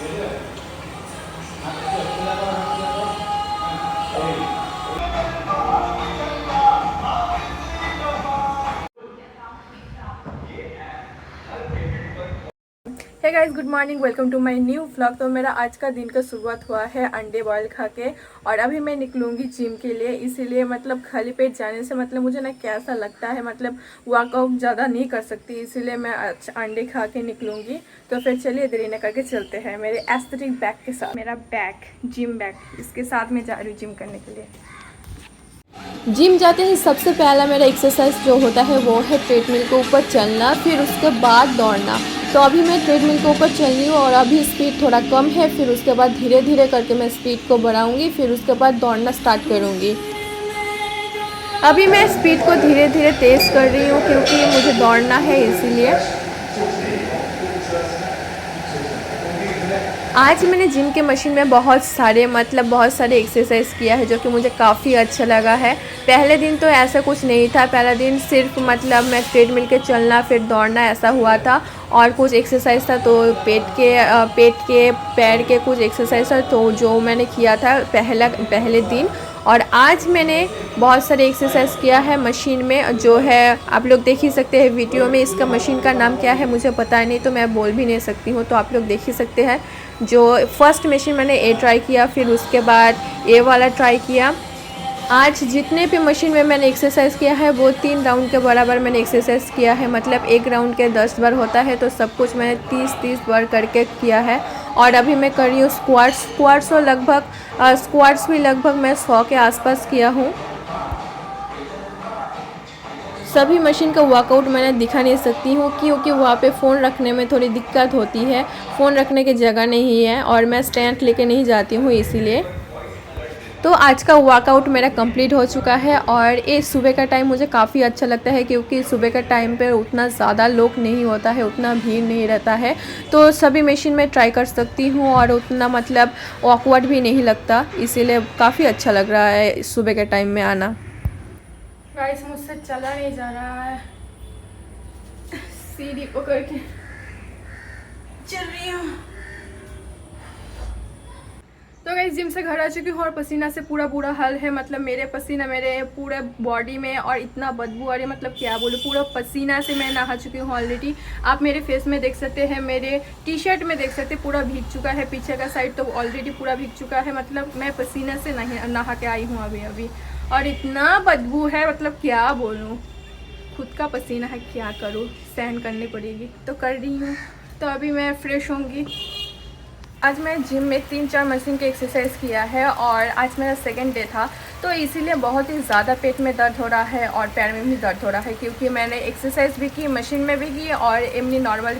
Hey guys, good morning, welcome to my new vlog. तो मेरा आज का दिन का शुरुआत हुआ है अंडे बॉयल खा के, और अभी मैं निकलूंगी जिम के लिए। इसीलिए मतलब खाली पेट जाने से मतलब मुझे ना कैसा लगता है, मतलब वर्कआउट ज़्यादा नहीं कर सकती, इसीलिए मैं अंडे खा के निकलूंगी। तो फिर चलिए देरी न करके चलते हैं मेरे एस्थेटिक बैग के साथ। मेरा बैग, जिम बैग, इसके साथ मैं जा रही हूँ जिम करने के लिए। जिम जाते ही सबसे पहला मेरा एक्सरसाइज जो होता है वो है ट्रेडमिल के ऊपर चलना, फिर उसके बाद दौड़ना। तो अभी मैं ट्रेडमिल के ऊपर चल रही हूँ और अभी स्पीड थोड़ा कम है, फिर उसके बाद धीरे धीरे करके मैं स्पीड को बढ़ाऊँगी, फिर उसके बाद दौड़ना स्टार्ट करूँगी। अभी मैं स्पीड को धीरे धीरे तेज़ कर रही हूँ क्योंकि मुझे दौड़ना है, इसीलिए। आज मैंने जिम के मशीन में बहुत सारे एक्सरसाइज किया है जो कि मुझे काफ़ी अच्छा लगा है। पहले दिन तो ऐसा कुछ नहीं था, पहला दिन सिर्फ मतलब मैं ट्रेडमिल के चलना फिर दौड़ना ऐसा हुआ था, और कुछ एक्सरसाइज था तो पेट के पैर के कुछ एक्सरसाइज था तो जो मैंने किया था पहले दिन। और आज मैंने बहुत सारे एक्सरसाइज किया है मशीन में, जो है आप लोग देख ही सकते हैं वीडियो में। इसका मशीन का नाम क्या है मुझे पता नहीं, तो मैं बोल भी नहीं सकती हूँ, तो आप लोग देख ही सकते हैं। जो फर्स्ट मशीन मैंने ए ट्राई किया, फिर उसके बाद ए वाला ट्राई किया। आज जितने भी मशीन में मैंने एक्सरसाइज किया है वो 3 राउंड के बराबर मैंने एक्सरसाइज किया है, मतलब एक राउंड के 10 बार होता है, तो सब कुछ मैंने 30 बार करके किया है। और अभी मैं कर रही हूँ स्क्वाट्स भी लगभग मैं 100 के आसपास किया हूँ। सभी मशीन का वर्कआउट मैंने दिखा नहीं सकती हूँ क्योंकि वहाँ पे फ़ोन रखने में थोड़ी दिक्कत होती है, फ़ोन रखने की जगह नहीं है और मैं स्टैंड लेके नहीं जाती हूँ, इसीलिए। तो आज का वर्कआउट मेरा कंप्लीट हो चुका है, और ये सुबह का टाइम मुझे काफ़ी अच्छा लगता है क्योंकि सुबह का टाइम पे उतना ज़्यादा लोग नहीं होता है, उतना भीड़ नहीं रहता है, तो सभी मशीन में ट्राई कर सकती हूँ और उतना मतलब ऑकवर्ड भी नहीं लगता, इसीलिए काफ़ी अच्छा लग रहा है सुबह के टाइम में आना। गाइस, मुझसे चला नहीं जा रहा है, सीढ़ी पकड़ के चल रही हूँ। तो गाइस, जिम से घर आ चुकी हूँ और पसीना से पूरा बुरा हाल है, मतलब मेरे पसीना मेरे पूरे बॉडी में, और इतना बदबू आ रही है, मतलब क्या बोलूँ, पूरा पसीना से मैं नहा चुकी हूँ ऑलरेडी। आप मेरे फेस में देख सकते हैं, मेरे टी शर्ट में देख सकते हैं, पूरा भीग चुका है, पीछे का साइड तो ऑलरेडी पूरा भीग चुका है, मतलब मैं पसीना से नहा के आई हूँ अभी, और इतना बदबू है, मतलब क्या बोलूँ, खुद का पसीना है, क्या करूँ, सहन करनी पड़ेगी, तो कर रही हूँ। तो अभी मैं फ्रेश होंगी। आज मैं जिम में 3-4 मशीन की एक्सरसाइज किया है, और आज मेरा सेकंड डे था, तो इसीलिए बहुत ही ज़्यादा पेट में दर्द हो रहा है और पैर में भी दर्द हो रहा है, क्योंकि मैंने एक्सरसाइज भी की, मशीन में भी की, और एमनी नॉर्मल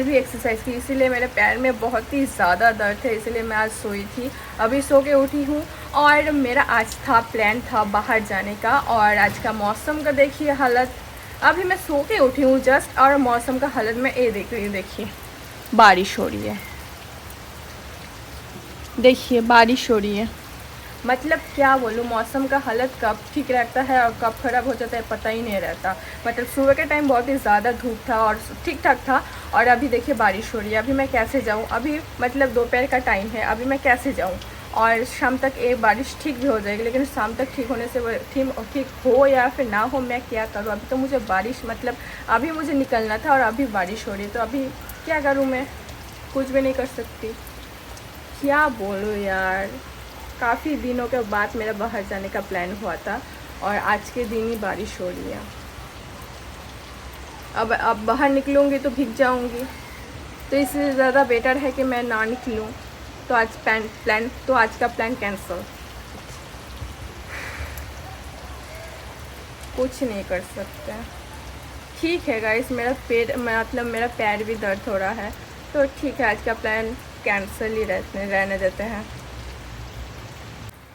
भी एक्सरसाइज की, इसीलिए मेरे पैर में बहुत ही ज़्यादा दर्द है, इसीलिए मैं आज सोई थी, अभी सो के उठी हूँ। और मेरा आज प्लान था बाहर जाने का, और आज का मौसम का देखिए हालत, अभी मैं सो के उठी हूँ जस्ट, और मौसम का हालत मैं ये देख रही हूँ, देखिए बारिश हो रही है, देखिए बारिश हो रही है, मतलब क्या बोलूँ, मौसम का हालत कब ठीक रहता है और कब ख़राब हो जाता है पता ही नहीं रहता। मतलब सुबह के टाइम बहुत ही ज़्यादा धूप था और ठीक ठाक था, और अभी देखिए बारिश हो रही है। अभी मैं कैसे जाऊँ, अभी मतलब दोपहर का टाइम है, अभी मैं कैसे जाऊँ, और शाम तक ये बारिश ठीक भी हो जाएगी, लेकिन शाम तक ठीक होने से ठीक हो या फिर ना हो, मैं क्या करूँ। अभी तो मुझे बारिश, मतलब अभी मुझे निकलना था और अभी बारिश हो रही है, तो अभी क्या करूँ, मैं कुछ भी नहीं कर सकती, क्या बोलूँ यार। काफ़ी दिनों के बाद मेरा बाहर जाने का प्लान हुआ था, और आज के दिन ही बारिश हो रही है। अब बाहर निकलूँगी तो भीग जाऊँगी, तो इससे ज़्यादा बेटर है कि मैं ना निकलूँ। तो आज आज का प्लान कैंसिल, कुछ नहीं कर सकते। ठीक है गाइस, मेरा पैर भी दर्द हो रहा है, तो ठीक है, आज का प्लान कैंसिल ही रहने देते हैं।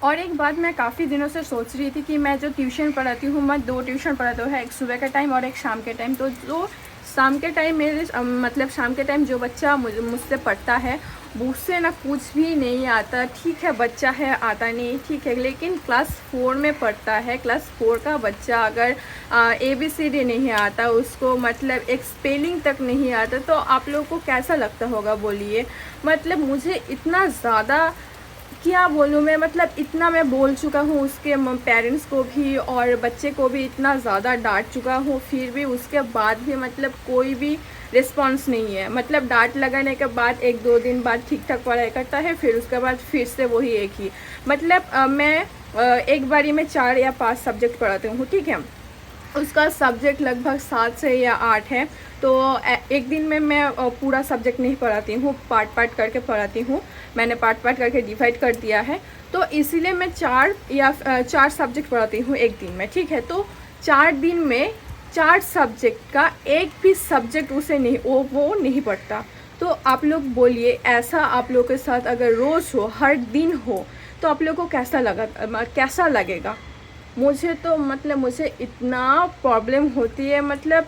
और एक बात मैं काफ़ी दिनों से सोच रही थी कि मैं जो ट्यूशन पढ़ाती हूँ, मैं 2 ट्यूशन पढ़ाती हूँ, एक सुबह का टाइम और एक शाम के टाइम। तो जो शाम के टाइम शाम के टाइम जो बच्चा मुझसे पढ़ता है मुझसे ना कुछ भी नहीं आता। ठीक है, बच्चा है, आता नहीं, ठीक है, लेकिन क्लास 4 में पढ़ता है। क्लास 4 का बच्चा अगर ABCD नहीं आता, उसको मतलब एक स्पेलिंग तक नहीं आता, तो आप लोगों को कैसा लगता होगा बोलिए। मतलब मुझे इतना ज़्यादा क्या बोलूँ मैं, मतलब इतना मैं बोल चुका हूँ उसके पेरेंट्स को भी और बच्चे को भी, इतना ज़्यादा डांट चुका हूँ, फिर भी उसके बाद भी मतलब कोई भी रिस्पांस नहीं है। मतलब डांट लगाने के बाद 1-2 दिन बाद ठीक ठाक पढ़ाई करता है, फिर उसके बाद फिर से वही एक ही। मतलब मैं एक बारी में 4 या 5 सब्जेक्ट पढ़ाती हूँ, ठीक है। उसका सब्जेक्ट लगभग 7 से या 8 है, तो एक दिन में मैं पूरा सब्जेक्ट नहीं पढ़ाती हूँ, पार्ट करके पढ़ाती हूँ। मैंने पार्ट करके डिवाइड कर दिया है, तो इसीलिए मैं 4 सब्जेक्ट पढ़ाती हूँ एक दिन में, ठीक है। तो 4 दिन में 4 सब्जेक्ट का एक भी सब्जेक्ट उसे नहीं, वो नहीं पढ़ता। तो आप लोग बोलिए, ऐसा आप लोग के साथ अगर रोज़ हो, हर दिन हो, तो आप लोग को कैसा लगेगा। मुझे तो मतलब मुझे इतना प्रॉब्लम होती है, मतलब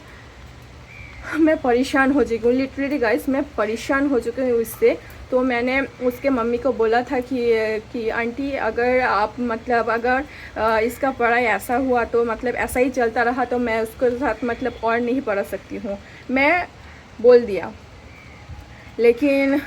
मैं परेशान हो चुकी हूँ लिटरली गाइस, मैं परेशान हो चुकी हूँ इससे। तो मैंने उसके मम्मी को बोला था कि आंटी, अगर आप मतलब अगर इसका पढ़ाई ऐसा हुआ तो मतलब ऐसा ही चलता रहा तो मैं उसके साथ मतलब और नहीं पढ़ा सकती हूँ, मैं बोल दिया। लेकिन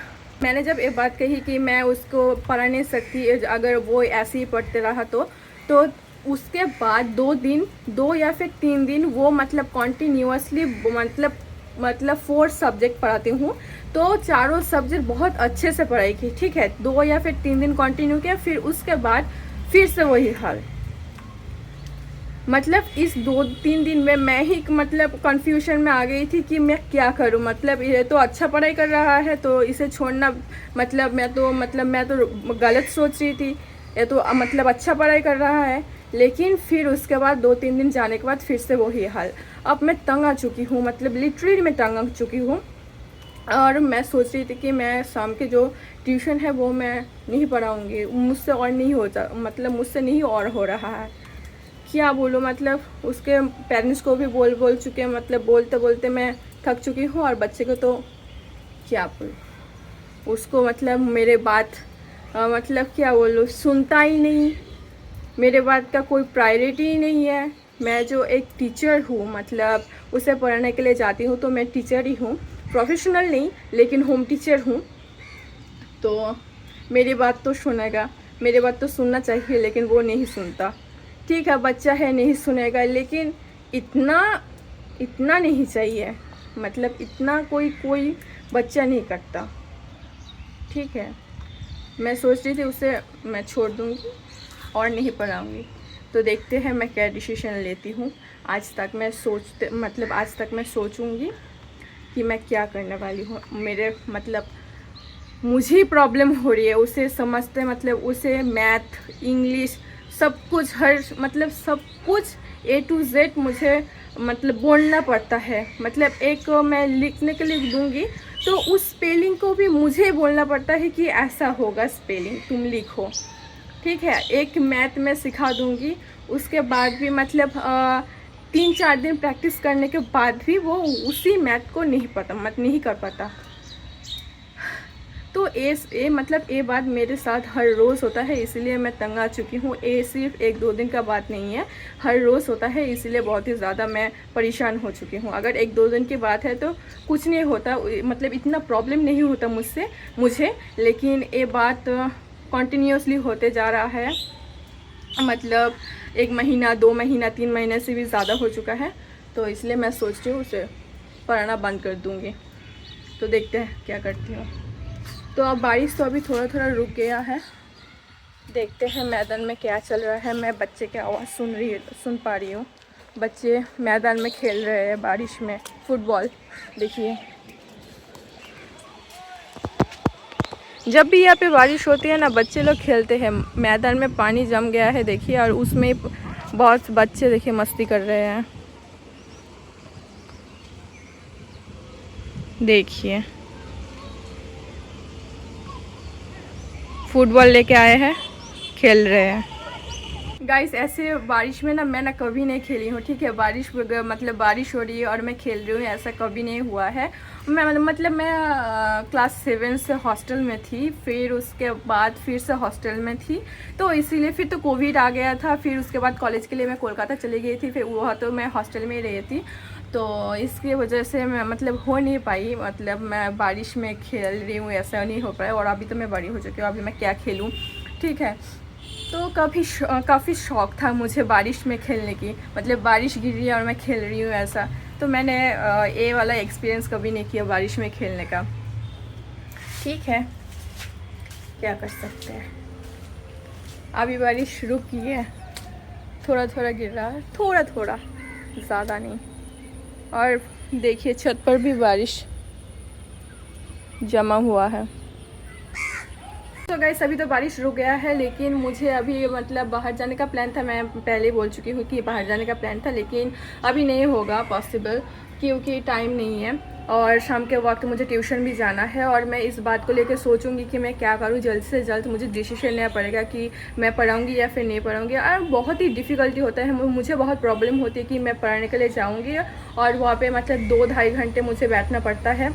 मैंने जब ये बात कही कि मैं उसको पढ़ा नहीं सकती अगर वो ऐसे ही पढ़ते रहा तो उसके बाद 2 या फिर 3 दिन वो मतलब कॉन्टीन्यूअसली मतलब 4 सब्जेक्ट पढ़ाती हूँ, तो चारों सब्जेक्ट बहुत अच्छे से पढ़ाई की, ठीक है। 2 या फिर 3 दिन कंटिन्यू किया, फिर उसके बाद फिर से वही हाल। मतलब इस 2-3 दिन में मैं ही मतलब कन्फ्यूजन में आ गई थी कि मैं क्या करूं। मतलब ये तो अच्छा पढ़ाई कर रहा है तो इसे छोड़ना, मतलब मैं तो गलत सोच रही थी। ये तो मतलब अच्छा पढ़ाई कर रहा है, लेकिन फिर उसके बाद 2-3 दिन जाने के बाद फिर से वही हाल। अब मैं तंग आ चुकी हूँ, मतलब लिटरली मैं तंग आ चुकी हूँ। और मैं सोच रही थी कि मैं शाम के जो ट्यूशन है वो मैं नहीं पढ़ाऊँगी, मुझसे और नहीं होता, मतलब मुझसे नहीं और हो रहा है। क्या बोलूँ, मतलब उसके पेरेंट्स को भी बोल चुके, मतलब बोलते बोलते मैं थक चुकी हूँ। और बच्चे को तो क्या बोलूँ, उसको मतलब मेरे बात मतलब क्या बोलूँ, सुनता ही नहीं, मेरे बात का कोई प्रायोरिटी ही नहीं है। मैं जो एक टीचर हूँ, मतलब उसे पढ़ाने के लिए जाती हूँ, तो मैं टीचर ही हूँ, प्रोफेशनल नहीं लेकिन होम टीचर हूँ। तो मेरी बात तो सुनेगा, मेरी बात तो सुनना चाहिए, लेकिन वो नहीं सुनता। ठीक है, बच्चा है, नहीं सुनेगा, लेकिन इतना नहीं चाहिए, मतलब इतना कोई बच्चा नहीं करता, ठीक है। मैं सोच रही थी उसे मैं छोड़ दूँगी और नहीं पढ़ाऊँगी, तो देखते हैं मैं क्या डिसीजन लेती हूँ। आज तक मैं सोचूँगी कि मैं क्या करने वाली हूँ। मेरे मतलब मुझे ही प्रॉब्लम हो रही है उसे समझते, मतलब उसे मैथ, इंग्लिश, सब कुछ सब कुछ A to Z मुझे मतलब बोलना पड़ता है। मतलब एक मैं लिखने के लिए दूँगी तो उस स्पेलिंग को भी मुझे बोलना पड़ता है कि ऐसा होगा स्पेलिंग, तुम लिखो, ठीक है। एक मैथ में सिखा दूँगी, उसके बाद भी मतलब 3-4 दिन प्रैक्टिस करने के बाद भी वो उसी मैथ को नहीं कर पाता। तो ये बात मेरे साथ हर रोज़ होता है, इसलिए मैं तंग आ चुकी हूँ। ये सिर्फ 1-2 दिन का बात नहीं है, हर रोज़ होता है, इसलिए बहुत ही ज़्यादा मैं परेशान हो चुकी हूँ। अगर 1-2 दिन की बात है तो कुछ नहीं होता, मतलब इतना प्रॉब्लम नहीं होता मुझे, लेकिन ये बात कंटिन्यूसली होते जा रहा है। मतलब 1 महीना, 2 महीना, 3 महीने से भी ज़्यादा हो चुका है, तो इसलिए मैं सोच रही हूँ उसे पढ़ाना बंद कर दूँगी। तो देखते हैं क्या करती हूँ। तो अब बारिश तो अभी थोड़ा रुक गया है, देखते हैं मैदान में क्या चल रहा है। मैं बच्चे की आवाज़ सुन पा रही हूँ, बच्चे मैदान में खेल रहे हैं बारिश में फुटबॉल। देखिए, जब भी यहाँ पे बारिश होती है ना, बच्चे लोग खेलते हैं, मैदान में पानी जम गया है देखिए, और उसमें बहुत बच्चे देखिए मस्ती कर रहे हैं, देखिए फुटबॉल लेके आए हैं, खेल रहे हैं। गाइस ऐसे बारिश में ना मैं ना कभी नहीं खेली हूँ, ठीक है। बारिश मतलब बारिश हो रही है और मैं खेल रही हूँ, ऐसा कभी नहीं हुआ है। मैं क्लास 7 से हॉस्टल में थी, फिर उसके बाद फिर से हॉस्टल में थी, तो इसीलिए फिर तो कोविड आ गया था। फिर उसके बाद कॉलेज के लिए मैं कोलकाता चली गई थी, फिर वह तो मैं हॉस्टल में ही रही थी, तो इसकी वजह से मैं मतलब हो नहीं पाई, मतलब मैं बारिश में खेल रही हूँ ऐसा नहीं हो पाया। और अभी तो मैं बड़ी हो चुकी हूँ, अभी मैं क्या खेलूँ, ठीक है। तो काफ़ी शौक़ था मुझे बारिश में खेलने की, मतलब बारिश गिर रही है और मैं खेल रही हूँ ऐसा। तो मैंने ये वाला एक्सपीरियंस कभी नहीं किया बारिश में खेलने का, ठीक है, क्या कर सकते हैं। अभी बारिश रुक गई है, थोड़ा थोड़ा गिर रहा है, थोड़ा थोड़ा, ज़्यादा नहीं। और देखिए छत पर भी बारिश जमा हुआ है। तो गाइस अभी तो बारिश रुक गया है, लेकिन मुझे अभी मतलब बाहर जाने का प्लान था। मैं पहले बोल चुकी हूँ कि बाहर जाने का प्लान था, लेकिन अभी नहीं होगा पॉसिबल, क्योंकि टाइम नहीं है और शाम के वक्त मुझे ट्यूशन भी जाना है। और मैं इस बात को लेकर सोचूंगी कि मैं क्या करूँ, जल्द से जल्द मुझे डिसीजन लेना पड़ेगा कि मैं पढ़ाऊँगी या फिर नहीं पढ़ाऊँगी। और बहुत ही डिफ़िकल्टी होता है, मुझे बहुत प्रॉब्लम होती है कि मैं पढ़ने के लिए जाऊँगी और वहाँ पर मतलब 2-2.5 घंटे मुझे बैठना पड़ता है,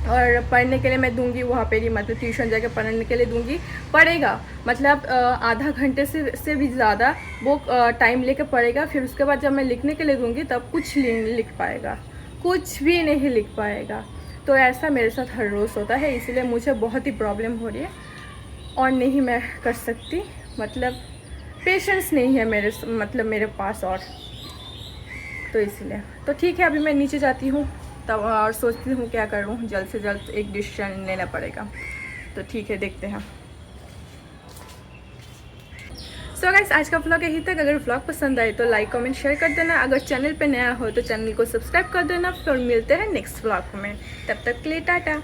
और पढ़ने के लिए मैं दूंगी वहाँ पे ही, मतलब ट्यूशन जाके पढ़ने के लिए दूंगी, पढ़ेगा मतलब आधा घंटे से भी ज़्यादा वो टाइम लेके पढ़ेगा। फिर उसके बाद जब मैं लिखने के लिए दूंगी तब कुछ नहीं लिख पाएगा, कुछ भी नहीं लिख पाएगा। तो ऐसा मेरे साथ हर रोज़ होता है, इसलिए मुझे बहुत ही प्रॉब्लम हो रही है और नहीं मैं कर सकती, मतलब पेशेंस नहीं है मेरे पास, और तो इसलिए तो ठीक है। अभी मैं नीचे जाती हूँ तब और सोचती हूँ क्या करूँ, जल्द से जल्द एक डिसीजन लेना पड़ेगा, तो ठीक है, देखते हैं। सो गाइस आज का व्लॉग यही तक। अगर व्लॉग पसंद आए तो लाइक कमेंट शेयर कर देना, अगर चैनल पे नया हो तो चैनल को सब्सक्राइब कर देना। फिर मिलते हैं नेक्स्ट व्लॉग में, तब तक के लिए टाटा।